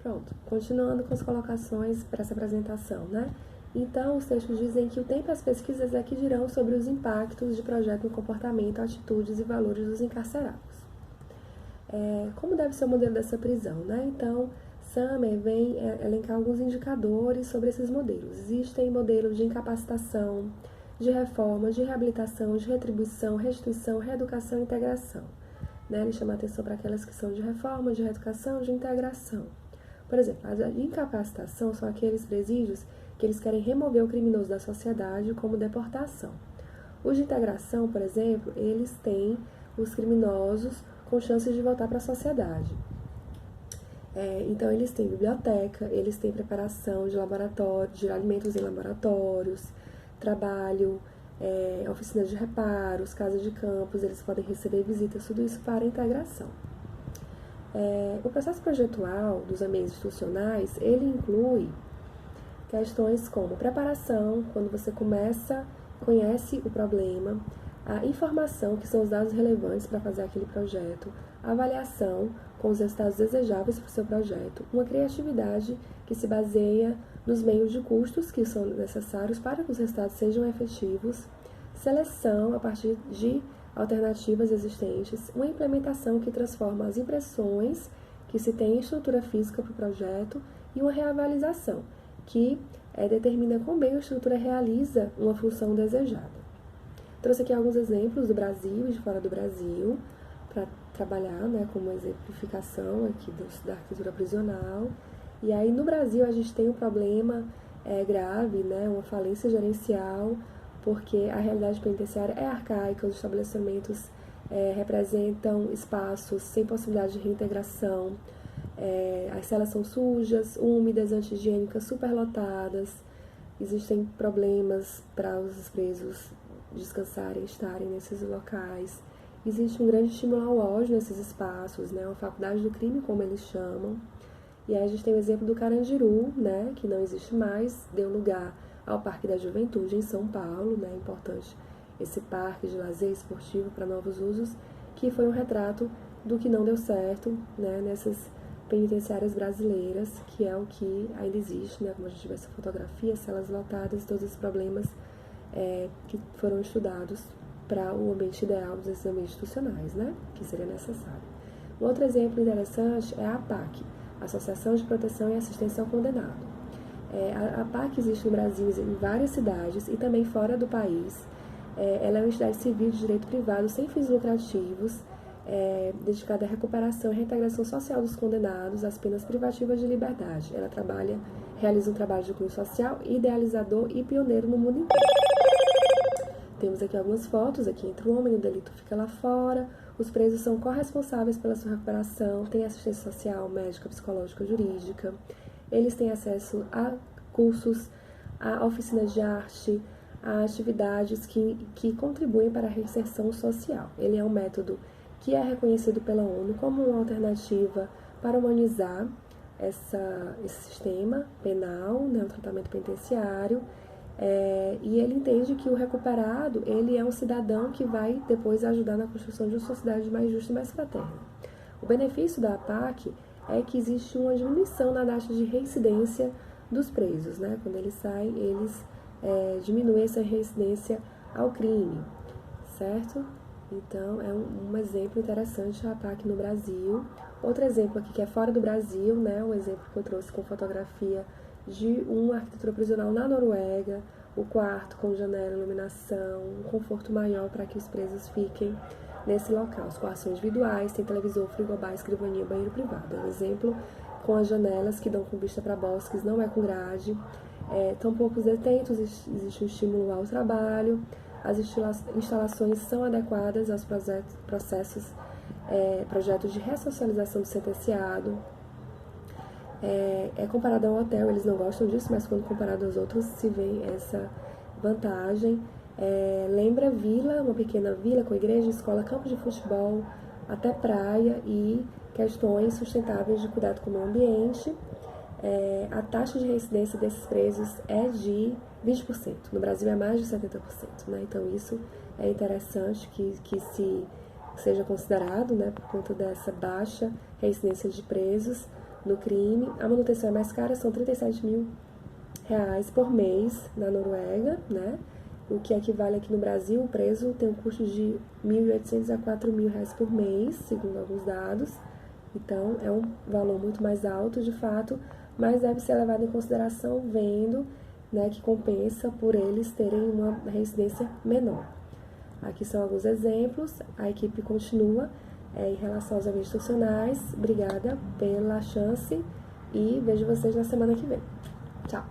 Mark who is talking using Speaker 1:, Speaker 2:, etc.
Speaker 1: Pronto, continuando com as colocações para essa apresentação, né? Então, os textos dizem que o tempo e as pesquisas é que dirão sobre os impactos de projeto no comportamento, atitudes e valores dos encarcerados. Como deve ser o modelo dessa prisão, né? Então, Summer vem elencar alguns indicadores sobre esses modelos. Existem modelos de incapacitação, de reforma, de reabilitação, de retribuição, restituição, reeducação e integração. Né? Ele chama a atenção para aquelas que são de reforma, de reeducação, de integração. Por exemplo, a de incapacitação são aqueles presídios que eles querem remover o criminoso da sociedade como deportação. Os de integração, por exemplo, eles têm os criminosos com chances de voltar para a sociedade. Então, eles têm biblioteca, eles têm preparação de laboratório, de alimentos em laboratórios, trabalho, oficinas de reparos, casas de campos, eles podem receber visitas, tudo isso para a integração. O processo projetual dos ambientes institucionais, ele inclui questões como preparação, quando você conhece o problema, a informação, que são os dados relevantes para fazer aquele projeto, a avaliação com os resultados desejáveis para o seu projeto, uma criatividade que se baseia nos meios de custos que são necessários para que os resultados sejam efetivos, seleção a partir de alternativas existentes, uma implementação que transforma as impressões que se tem em estrutura física para o projeto e uma reavaliação, que determina como bem a estrutura realiza uma função desejada. Trouxe aqui alguns exemplos do Brasil e de fora do Brasil, para trabalhar, né, como exemplificação aqui da arquitetura prisional. E aí, no Brasil, a gente tem um problema grave, né, uma falência gerencial, porque a realidade penitenciária é arcaica, os estabelecimentos representam espaços sem possibilidade de reintegração, as celas são sujas, úmidas, anti-higiênicas, superlotadas, existem problemas para os presos descansarem, estarem nesses locais. Existe um grande estímulo ao ódio nesses espaços, né? Uma faculdade do crime, como eles chamam. E aí a gente tem o exemplo do Carandiru, né? Que não existe mais, deu lugar ao Parque da Juventude em São Paulo, né? Importante esse parque de lazer esportivo para novos usos, que foi um retrato do que não deu certo, né? Nessas penitenciárias brasileiras, que é o que ainda existe, né? Como a gente vê essa fotografia, celas lotadas, todos os problemas que foram estudados para o ambiente ideal desses ambientes institucionais, né? Que seria necessário. Um outro exemplo interessante é a APAC, Associação de Proteção e Assistência ao Condenado. A APAC existe no Brasil em várias cidades e também fora do país. Ela é uma entidade civil de direito privado sem fins lucrativos, dedicada à recuperação e reintegração social dos condenados às penas privativas de liberdade. Ela realiza um trabalho de cunho social, idealizador e pioneiro no mundo inteiro. Temos aqui algumas fotos, aqui entre o homem, o delito fica lá fora, os presos são corresponsáveis pela sua recuperação, têm assistência social, médica, psicológica, jurídica, eles têm acesso a cursos, a oficinas de arte, a atividades que contribuem para a reinserção social. Ele é um método que é reconhecido pela ONU como uma alternativa para humanizar esse sistema penal, né, o tratamento penitenciário, e ele entende que o recuperado, ele é um cidadão que vai depois ajudar na construção de uma sociedade mais justa e mais fraterna. O benefício da APAC é que existe uma diminuição na taxa de reincidência dos presos, né? Quando eles saem, eles diminuem essa reincidência ao crime, certo? Então, é um exemplo interessante a APAC no Brasil. Outro exemplo aqui que é fora do Brasil, né? Um exemplo que eu trouxe com fotografia de uma arquitetura prisional na Noruega, o quarto com janela, iluminação, um conforto maior para que os presos fiquem nesse local. Os quartos são individuais, tem televisor, frigobar, escrivaninha, banheiro privado. É um exemplo com as janelas que dão com vista para bosques, não é com grade. Tão poucos detentos, existe um estímulo ao trabalho, as instalações são adequadas aos projetos de ressocialização do sentenciado. Comparado ao hotel, eles não gostam disso, mas quando comparado aos outros se vê essa vantagem. Lembra vila, uma pequena vila com igreja, escola, campo de futebol, até praia e questões sustentáveis de cuidado com o meio ambiente. A taxa de reincidência desses presos é de 20%, no Brasil é mais de 70%, né? Então isso é interessante que seja considerado, né, por conta dessa baixa reincidência de presos no crime. A manutenção é mais cara, são R$37.000 por mês na Noruega, né? O que equivale aqui no Brasil, o preso tem um custo de R$1.800 a R$4.000 por mês, segundo alguns dados. Então, é um valor muito mais alto, de fato, mas deve ser levado em consideração vendo, né, que compensa por eles terem uma residência menor. Aqui são alguns exemplos, a equipe continua em relação aos eventos institucionais. Obrigada pela chance e vejo vocês na semana que vem. Tchau!